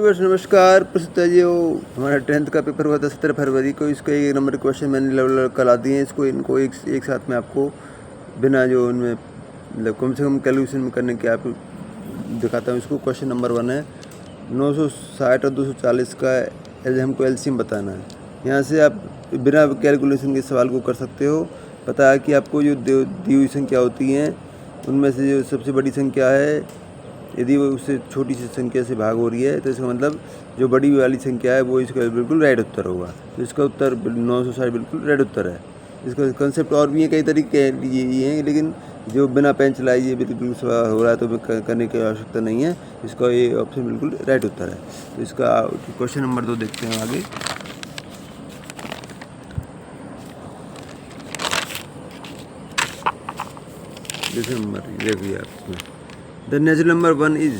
Viewers नमस्कार। प्रस्तुत है जो हमारा 10th का पेपर हुआ था 17 फरवरी को। इसका एक नंबर क्वेश्चन मैंने कल दिए हैं। इनको एक साथ में आपको बिना जो उनमें मतलब कम से कम कैलकुलेशन करने के आप दिखाता हूँ। इसको क्वेश्चन नंबर 1 है 960 और 240 का हमको एलसीएम बताना है। यहाँ से आप बिना कैलकुलेशन के सवाल को कर सकते हो। पता है कि आपको जो दी हुई संख्या होती हैं उनमें से जो सबसे बड़ी संख्या है, यदि वो उससे छोटी सी संख्या से भाग हो रही है तो इसका मतलब जो बड़ी वाली संख्या है वो इसका बिल्कुल राइट उत्तर होगा। तो इसका उत्तर 960 बिल्कुल राइट उत्तर है। इसका कंसेप्ट और भी है, कई तरीके ये हैं, लेकिन जो बिना पेन चलाए ये बिल्कुल हो रहा है तो करने की आवश्यकता नहीं है। इसका ये ऑप्शन बिल्कुल राइट उत्तर है। तो इसका क्वेश्चन नंबर 2 देखते हैं आगे। देखिए आप इसमें द नेचुरल नंबर 1 इज,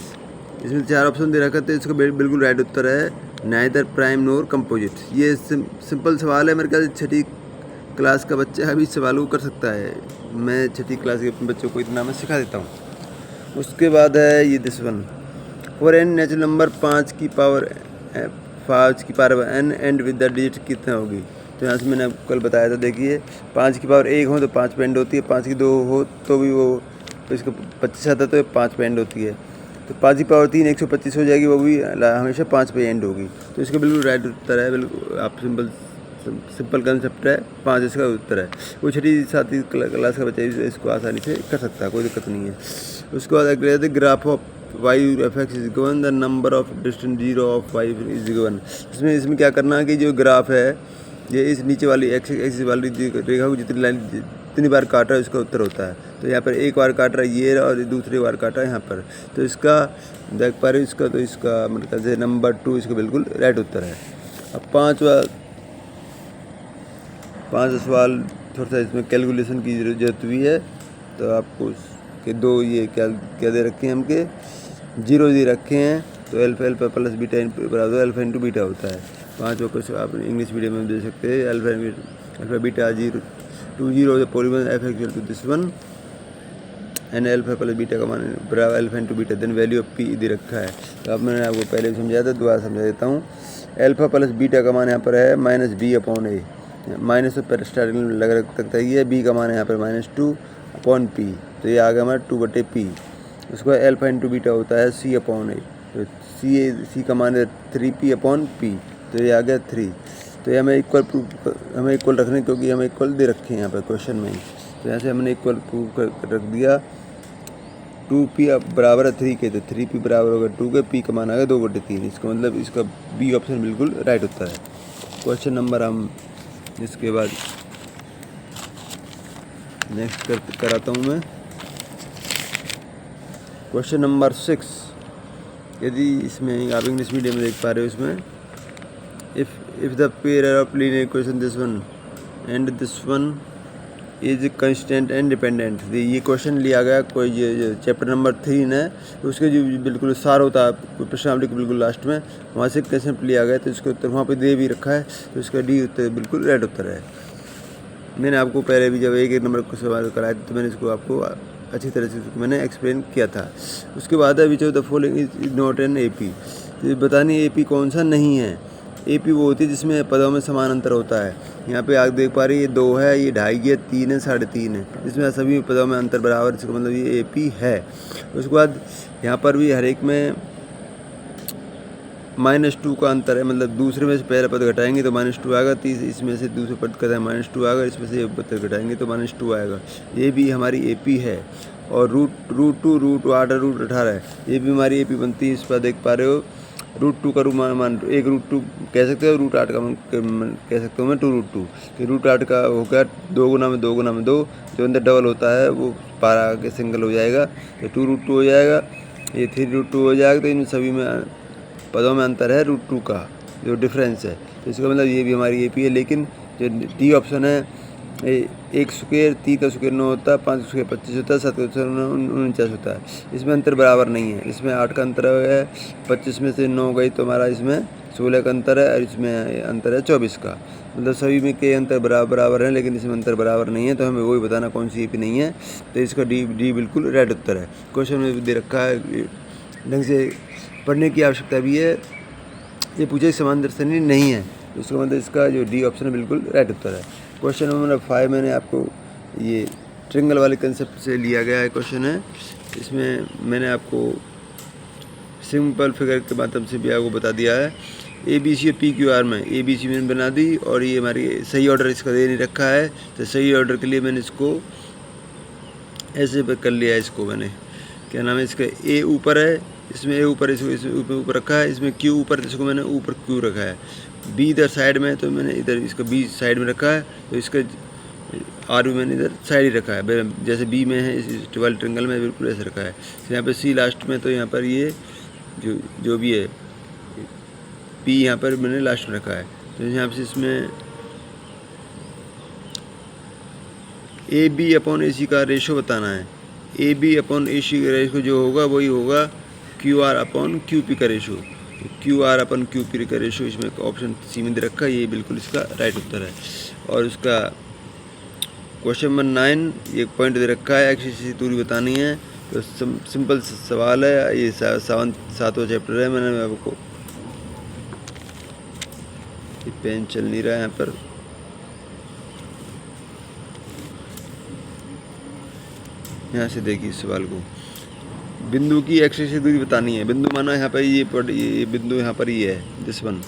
इसमें 4 ऑप्शन दे रखा, तो इसका बिल्कुल राइट उत्तर है नाइदर प्राइम नोर कंपोजिट। ये सिंपल सवाल है। मेरे ख्याल से 6ठी क्लास का बच्चा अभी सवाल को कर सकता है। मैं 6ठी क्लास के अपने बच्चों को इतना मैं सिखा देता हूँ। उसके बाद है ये this one for an natural number 5 की power n and with the digit कितना होगी। तो यहाँ से मैंने आपको कल बताया था। देखिए 5 की पावर 1 हो तो 5 पे एंड होती है, 5 की 2 हो तो भी वो तो इसका 25 आता तो 5 पे एंड होती है। तो 5 की पावर 3 125 हो जाएगी, वो भी हमेशा 5 पे एंड होगी। तो इसका बिल्कुल राइट उत्तर है। बिल्कुल आप सिंपल कंसेप्ट है, 5 इसका उत्तर है। वो 6ठी 7वीं क्लास का बच्चा इसको आसानी से कर सकता है, कोई दिक्कत नहीं है। उसके बाद graph of y F x is given the number of distant zero of y is given. इसमें क्या करना है कि जो ग्राफ है ये इस नीचे वाली एक्सिस वाली रेखा को जितनी बार काट रहा है इसका उत्तर होता है। तो यहाँ पर एक बार काट रहा है ये और दूसरी बार काट रहा है यहाँ पर। तो इसका देख पा रहे हो इसका, तो इसका मतलब से नंबर 2 इसका बिल्कुल राइट उत्तर है। अब पाँचवा सवाल थोड़ा सा इसमें कैलकुलेशन की जरूरत हुई है। तो आपको के दो ये क्या दे रखे हैं, हमके 0 दे रखे हैं। तो अल्फा प्लस बीटा बराबर अल्फा इंटू बीटा होता है। 5वां क्वेश्चन आप इंग्लिश मीडियम में दे सकते हैं। Alpha beta 0 polygon F equal to this one and alpha plus beta का मान बराबर alpha into beta then value of P दे रखा है। तो अब मैंने आपको पहले भी समझाया था, दोबारा समझा देता हूँ। अल्फा प्लस बीटा का मान यहाँ पर है -b/a, माइनस तो स्टार्टिंग में लग सकता है। बी का मान यहाँ पर -2/p, तो ये आ गया हमारा 2/p। उसके बाद अल्फा इंटू बीटा होता है c/a, तो सी का मान है 3p/p, तो ये आ गया 3। तो ये हमें इक्वल रखने, क्योंकि हमें इक्वल दे रखे हैं यहाँ पर क्वेश्चन में ही। तो यहाँ से हमने इक्वल प्रूव कर रख दिया। 2p बराबर है 3 के, तो 3p बराबर होगा 2 के, p का मान आ गया 2/3। इसका मतलब इसका बी ऑप्शन बिल्कुल राइट होता है। क्वेश्चन नंबर हम इसके बाद नेक्स्ट कराता हूँ मैं। क्वेश्चन नंबर 6, यदि इसमें आप इंग्लिश मीडियम में देख पा रहे हो, इसमें if the pair of linear equation this one and this one is constant and dependent. ये क्वेश्चन लिया गया कोई ये चैप्टर नंबर 3 है, तो उसके जो बिल्कुल सार होता है प्रश्नावली के बिल्कुल लास्ट में, वहाँ से कंसेप्ट लिया गया। तो इसका उत्तर वहाँ पे दे भी रखा है। तो इसका डी उत्तर बिल्कुल राइट उत्तर है। मैंने आपको पहले भी जब एक नंबर को सवाल कराया था तो मैंने इसको आपको अच्छी तरह से मैंने एक्सप्लेन किया था। उसके बाद है which of the following is not an AP। तो बतानी AP कौन सा नहीं है। AP वो होती है जिसमें पदों में समान अंतर होता है। यहाँ पे आप देख पा रहे हैं ये 2 है, ये 2.5 है, 3 है, 3.5 है। इसमें सभी पदों में अंतर बराबर, इसका मतलब ये AP है। उसके बाद यहाँ पर भी हर एक में -2 का अंतर है, मतलब दूसरे में से पहला पद घटाएंगे तो -2 आएगा, इसमें से दूसरे पद का -2 आएगा, इसमें से एक पद घटाएंगे तो -2 आएगा। ये भी हमारी AP है। और रूट 2 रूट 8 रूट 18 है, ये भी हमारी AP बनती है। इस पर देख पा रहे हो √2 का मान 1 √2 कह सकते हो, √8 का कह सकता हूँ मैं 2√2। कि √8 का हो गया 2 गुना में 2 गुना में 2, जो अंदर डबल होता है वो पारा के सिंगल हो जाएगा, तो 2√2 हो जाएगा। ये 3√2 हो जाएगा। तो इन सभी में पदों में अंतर है √2 का जो डिफरेंस है। तो इसका मतलब ये भी हमारी AP है। लेकिन जो डी ऑप्शन है 1 स्क्वायर 3 का स्क्वायर 9 होता है, 5 का स्क्वायर 25 होता है, 7 का स्क्वायर 49 होता है। इसमें अंतर बराबर नहीं है। इसमें 8 का अंतर है, 25 में से 9 गई तो हमारा इसमें 16 का अंतर है, और इसमें अंतर है 24 का। मतलब सभी में के अंतर बराबर है, लेकिन इसमें अंतर बराबर नहीं है। तो हमें वही बताना कौन सी AP नहीं है। तो इसका डी बिल्कुल राइट उत्तर है। क्वेश्चन में भी दे रखा है, ढंग से पढ़ने की आवश्यकता भी है। ये पूछे समांतर श्रेणी नहीं है, तो उसका मतलब इसका जो डी ऑप्शन है बिल्कुल राइट उत्तर है। क्वेश्चन नंबर 5 मैंने आपको ये ट्रिंगल वाले कंसेप्ट से लिया गया है क्वेश्चन है। इसमें मैंने आपको सिंपल फिगर के माध्यम से भी आपको बता दिया है। ए बी सी और पी क्यू आर में ए बी सी मैंने बना दी, और ये हमारी सही ऑर्डर इसका दे नहीं रखा है, तो सही ऑर्डर के लिए मैंने इसको ऐसे कर लिया है। इसको मैंने क्या नाम है, इसका ए ऊपर है, इसमें ए ऊपर, इसको ऊपर रखा है, इसमें क्यू ऊपर, इसको मैंने ऊपर क्यू रखा है। बी इधर साइड में है, तो मैंने इधर इसका बी साइड में रखा है, तो इसका आर भी मैंने इधर साइड ही रखा है, जैसे बी में है इस ट्वेल्व ट्रिंगल में बिल्कुल ऐसे रखा है। तो यहाँ पे सी लास्ट में, तो यहाँ पर ये जो भी है पी यहाँ पर मैंने लास्ट में रखा है। तो यहाँ से इसमें ए बी अपॉन ए सी का रेशो बताना है। ए बी अपॉन ए सी का रेशो जो होगा वही होगा Q R upon Q P का ratio. Q R upon Q P का रेशो इसमें ऑप्शन सी में दे रखा है, ये बिल्कुल इसका राइट उत्तर है। और उसका क्वेश्चन नंबर 9 एक पॉइंट दे रखा है, एक्स से दूरी बतानी है। तो सिंपल सवाल है, ये 7वां चैप्टर है। मैंने आपको पेन चल नहीं रहा है यहाँ पर, यहाँ से देखिए इस सवाल को। बिंदु की एक्स से दूरी बतानी है। बिंदु माना यहाँ पर ये बिंदु यहाँ पर ये है दिस वन,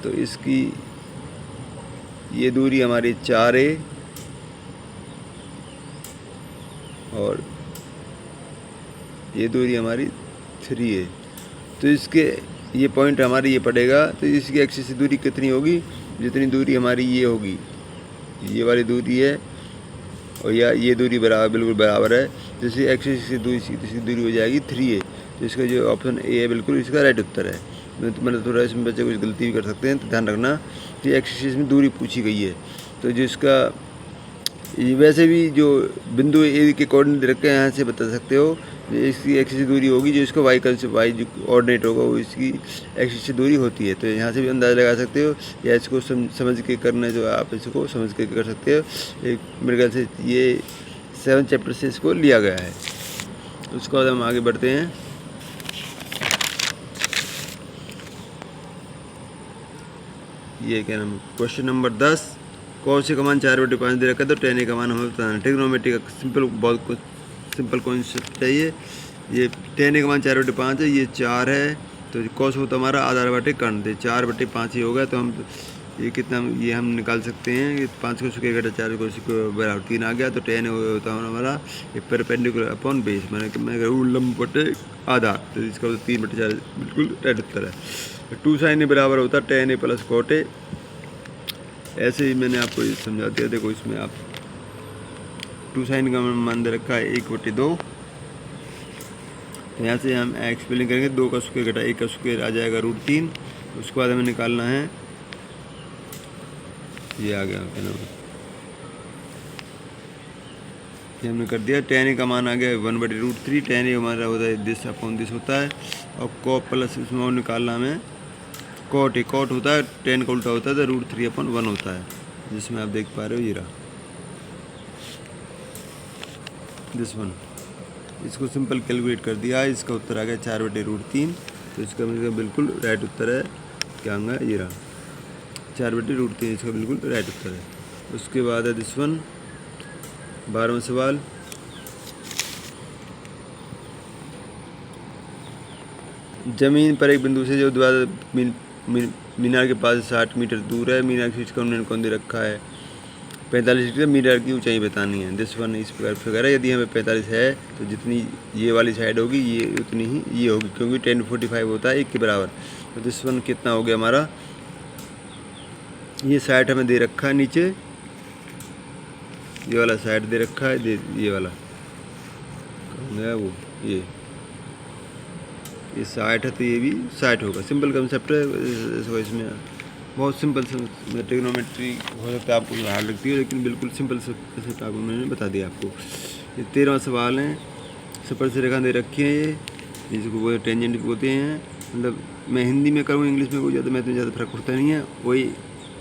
तो इसकी ये दूरी हमारी 4a और ये दूरी हमारी 3a। तो इसके ये पॉइंट हमारी ये पड़ेगा, तो इसकी एक्सिस से दूरी कितनी होगी, जितनी दूरी हमारी ये होगी, ये वाली दूरी है, और या ये दूरी बराबर बिल्कुल बराबर है, तो इसकी एक्सिस से दूरी हो जाएगी 3a। तो इसका जो ऑप्शन ए है बिल्कुल इसका राइट उत्तर है। मैंने थोड़ा इसमें बच्चे कुछ गलती भी कर सकते हैं, तो ध्यान रखना कि एक्सिस में दूरी पूछी गई है। तो जो इसका वैसे भी जो बिंदु ए के कोऑर्डिनेट रख के यहाँ से बता सकते हो, इसकी एक्सिस से दूरी होगी, जो इसका वाई जो कोऑर्डिनेट होगा वो इसकी एक्सिस से दूरी होती है। तो यहाँ से भी अंदाज़ा लगा सकते हो, या इसको समझ के करना जो आप इसको समझ के कर सकते हो। मेरे ख्याल से ये 7 चैप्टर से इसको लिया गया है। उसके बाद हम आगे बढ़ते हैं। ये क्या नाम, क्वेश्चन नंबर 10 cos का मान 4/5 दे रखा है, तो tan a का मान हमें बताना है। ट्रिग्नोमेट्री का बहुत सिंपल कॉन्सेप्ट है ये। tan a का मान 4/5 है, ये 4 है, तो cos होता हमारा आधार बटे कर्ण, 4/5 ही होगा। तो हम ये कितना ये हम निकाल सकते हैं, 5 को स्क्वायर घटा 4 को बराबर 3 आ गया। तो tan होता है हमारा परपेंडिकुलर अपॉन बेस, मैंने लंब बटे आधार, तो इसका 3/4 बिल्कुल राइट उत्तर है। 2 sin बराबर होता है tan a plus cot a। ऐसे ही मैंने आपको ये समझा दिया। देखो इसमें आप 2 sin का मान दे रखा है 1/2, तो यहाँ से हम एक्स फिलिंग करेंगे, 2 का स्क्वायर घटा 1 का स्क्वायर आ जाएगा √3। उसके बाद हमें निकालना है, ये आ गया क्या नाम, ये हमने कर दिया। tan a का मान आ गया 1/√3। tan a हमारा होता है दिस अपॉन दिस होता है, और cos प्लस इसमें और निकालना हमें cot होता है, tan का उल्टा होता है, तो √3/1 होता है, जिसमें आप देख पा रहे हो ये रहा दिस वन। इसको सिंपल कैलकुलेट कर दिया, इसका उत्तर आ गया 4/√3। तो इसका मतलब बिल्कुल राइट उत्तर है, क्या होगा ये रहा 4/√3, इसका बिल्कुल राइट उत्तर है। उसके बाद है दिस वन, 12वां सवाल। जमीन पर एक बिंदु से जो द्वारा मीनार के पास 60 मीटर दूर है, मीनार की कौन दे रखा है 45 मीटर की ऊंचाई बतानी है। दिस वन इस प्रकार फिगर है। यदि हमें 45 है, तो जितनी ये वाली साइड होगी ये उतनी ही ये होगी, क्योंकि 10/45 होता है 1 के बराबर। तो दिस वन कितना हो गया हमारा, ये साइड हमें दे रखा है नीचे, ये वाला साइड दे रखा है, ये वाला है वो ये 60 है, तो ये भी 60 होगा। सिंपल कंसेप्ट है, इसमें बहुत सिंपल ट्रिग्नोमेट्री हो सकता है आपको हार्ड लगती है, लेकिन बिल्कुल सिंपल कंसेप्ट आपको मैंने बता दिया आपको। ये 13वां सवाल है। स्पर्श रेखा दे रखी है, ये जिसको वो टेंजेंट बोलते हैं। मतलब मैं हिंदी में करूँ इंग्लिश में कोई ज़्यादा मैथ में ज़्यादा फर्क पड़ता नहीं है।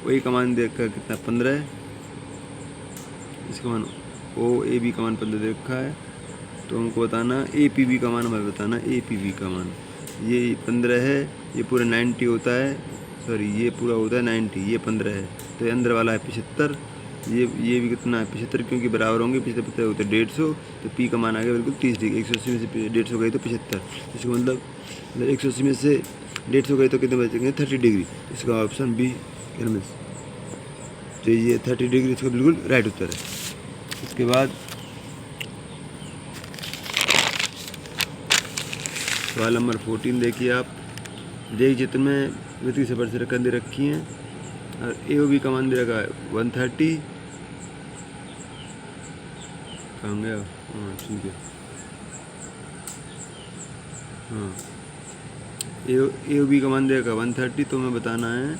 वही कमान देख कर कितना 15 है, इसका मान OAB का मान 15 दे रखा है। तो हमको बताना APB का मान, हमें बताना APB का मान, ये 15 है, ये पूरा 90 होता है, सॉरी ये पूरा होता है 90, ये 15 है, तो ये अंदर वाला है 75, ये भी कितना है 75, क्योंकि बराबर होंगे, 75 होते 150, तो पी का मान आ गया बिल्कुल 30 डिग्री। 180 में से 150 गई तो 75, इसका मतलब 180 में से 150 गई तो कितने बचेंगे 30 डिग्री। इसका ऑप्शन बी मिस, तो ये 30 डिग्री इसका बिल्कुल राइट उत्तर है। इसके बाद सवाल नंबर 14 देखिए आप। देख चित्र में वितरित सफर से रकम दे रखी हैं और ए ओ बी का मान दे रखा है 130, कहाँ गया, हाँ ठीक है, हाँ ए ओ बी का मान दे रखा 130, तो हमें बताना है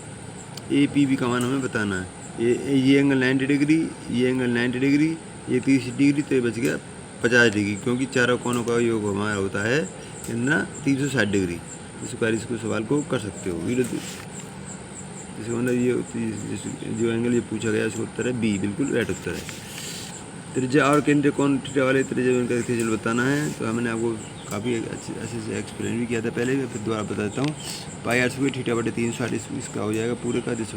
ए पी बी का मान हमें बताना है। ये एंगल 90 डिग्री, ये एंगल 90 डिग्री, ये 30 डिग्री, तो ये बच गया 50 डिग्री, क्योंकि चारों कोनों का योग हमारा होता है कितना 360 डिग्री। इस प्रकार इसको सवाल को कर सकते हो। इसका मतलब ये जो एंगल ये पूछा गया इसका उत्तर है बी, बिल्कुल राइट उत्तर है। त्रिज्या और केंद्रीय कोण थीटा वाले त्रिज्या इनका चल बताना है, तो हमने आपको काफ़ी अच्छे से एक्सप्लेन भी किया था पहले, फिर दोबारा बता देता हूँ। पाई आर स्क्वायर थीटा बटे 360 इसका हो जाएगा पूरे का दिस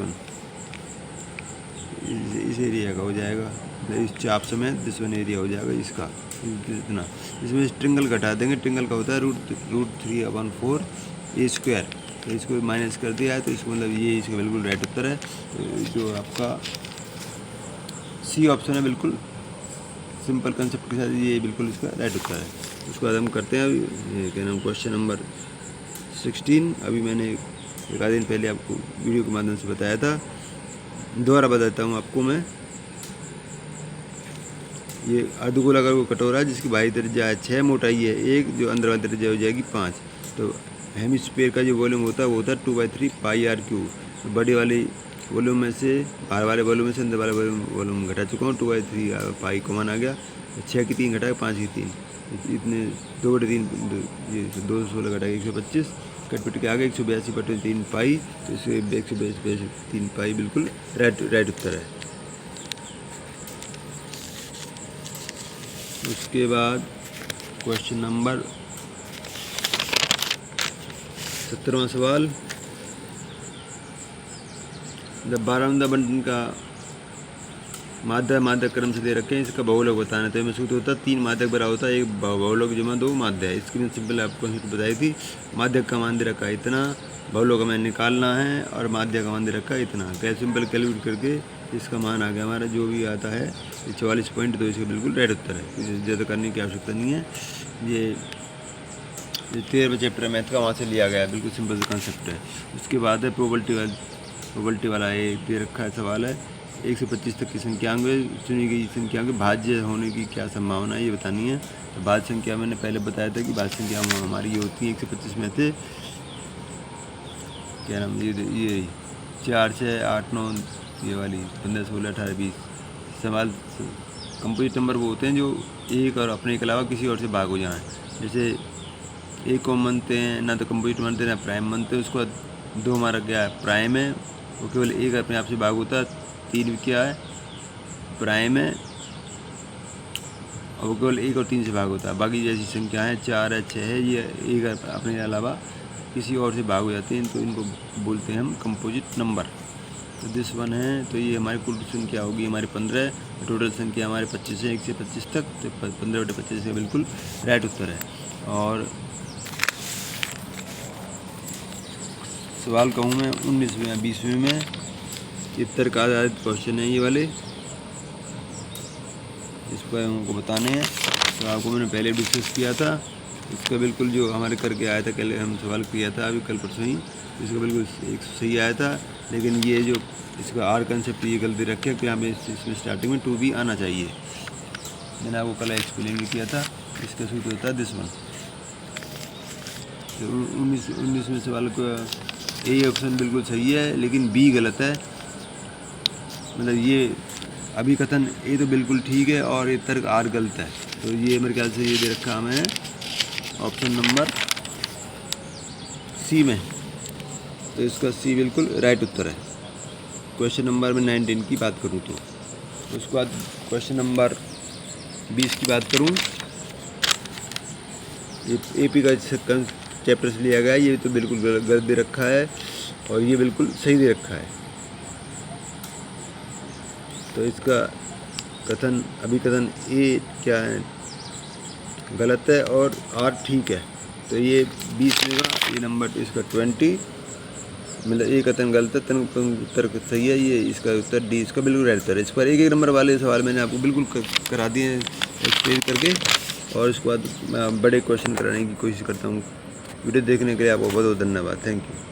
एरिया का हो जाएगा, इस चाप समेत दिस एरिया हो जाएगा इसका इतना। इसमें ट्रिंगल घटा देंगे, ट्रिंगल का होता है √3/4 ए स्क्वायर, तो इसको माइनस कर दिया है, तो इसको मतलब ये इसका बिल्कुल राइट उत्तर है। तो जो आपका सी ऑप्शन है बिल्कुल सिंपल कंसेप्ट के साथ ये बिल्कुल इसका राइट उत्तर है। उसके बाद हम करते हैं अभी क्या नाम क्वेश्चन नंबर 16। अभी मैंने एक आध दिन पहले आपको वीडियो के माध्यम से बताया था, दोबारा बताता हूँ आपको मैं। ये अर्धगोलाकार को कटोरा जिसकी बाहरी त्रिज्या है 6, मोटाई है 1, जो अंदर वाली त्रिज्या हो जाएगी 5, तो हेमिस्फीयर का जो वॉल्यूम होता है वो होता है 2/3 पाई आर क्यूब। तो बड़ी वाली वॉल्यूम में से बाहर वाले वॉल्यूम में से अंदर वाले वॉल्यूम घटा चुका हूँ, 2/3 पाई कॉमन आ गया, 6 की 3 घटा 5 की 3, इतने 2/3 ये 216 घटा 125, कटपिट के आगे 182/3 पाई, तो इसे 182/3 पाई बिल्कुल राइट उत्तर है। उसके बाद क्वेश्चन नंबर 17वां सवाल। जब 12वां बंटन का माध्यक क्रम से दे रखे हैं, इसका बहुलक बताना, तो इसमें सूत्र होता है 3 माध्यक बराबर होता है 1 बहुलक जमा 2 माध्य है। इसकी मैं सिंपल आपको बताई थी, माध्यक का मान दे रखा है इतना, बहुलक का मान निकालना है और माध्य का मान दे रखा है इतना। कैसे सिंपल कैलकुलेट करके इसका मान आ गया हमारा जो भी आता है 44 पॉइंट, तो इसका बिल्कुल राइट उत्तर है, ज़्यादा करने की आवश्यकता नहीं है। ये 13वें चैप्टर मैथ का वहाँ से लिया गया है, बिल्कुल सिंपल कॉन्सेप्ट है। उसके बाद है प्रोबेबिलिटी वाला ये दे रखा है सवाल है 1 से 25 तक की संख्याओं में चुनी गई संख्याओं के भाज्य होने की क्या संभावना है ये बतानी है। तो भाज्य संख्या मैंने पहले बताया था कि भाज्य संख्या हमारी ये होती है 1 से 25 में से क्या नाम ये 4, 6, 8, 9 ये वाली 15, 16, 18, 20 सवाल कंपोजिट नंबर वो होते हैं जो एक और अपने के अलावा किसी और से भाग हो जाएं। जैसे एक को मानते हैं ना तो कंपोजिट मानते हैं ना प्राइम मानते हैं, उसको 2 हमारा क्या है प्राइम है, वो केवल एक अपने आप से भाग होता है, 3 क्या है प्राइम है और वो केवल 1 और 3 से भाग होता है। बाकी जैसी संख्या है 4 है 6 है ये एक अपने के अलावा किसी और से भाग हो जाते हैं, तो इनको बोलते हैं हम कंपोजिट नंबर। तो दिस वन है, तो ये हमारी कुल संख्या होगी हमारी 15, टोटल संख्या हमारे 25 है 1 से 25 तक, तो 15/25 का बिल्कुल राइट उत्तर है। और सवाल कहूँ मैं 19वें या 20वें में उत्तर का आधारित क्वेश्चन है ये वाले, इस पर हमको बताने हैं। तो आपको मैंने पहले डिस्कस किया था, इसका बिल्कुल जो हमारे करके आया था कल हम सवाल किया था अभी कल परसों ही, इसका बिल्कुल एक सही आया था, लेकिन ये जो इसका आर कंसेप्ट ये गलती रखे कि यहाँ पे इसमें स्टार्टिंग में 2b आना चाहिए। मैंने आपको कल एक्सप्लेन भी किया था, इसका सूत्र होता है दिस वन। तो 19वें सवाल को ए ऑप्शन बिल्कुल सही है लेकिन बी गलत है, मतलब ये अभिकथन ए तो बिल्कुल ठीक है और ये तर्क आर गलत है। तो ये मेरे ख्याल से ये दे रखा हमें ऑप्शन नंबर सी में, तो इसका सी बिल्कुल राइट उत्तर है। क्वेश्चन नंबर में 19 की बात करूँ तो उसके बाद क्वेश्चन नंबर 20 की बात करूँ, ए पी का चैप्टर से लिया गया है। ये तो बिल्कुल गलत दे रखा है और ये बिल्कुल सही दे रखा है। तो इसका कथन ए क्या है, गलत है और आर ठीक है। तो ये 20 होगा, ये नंबर तो इसका 20, मतलब ये कथन गलत है, उत्तर सही है। ये इसका उत्तर डी इसका बिल्कुल राइट उत्तर है। इस पर एक नंबर वाले सवाल मैंने आपको बिल्कुल करा दिए एक्सप्लेन करके, और उसके बाद मैं बड़े क्वेश्चन कराने की कोशिश करता हूँ। वीडियो देखने के लिए आपको बहुत बहुत धन्यवाद। Thank you.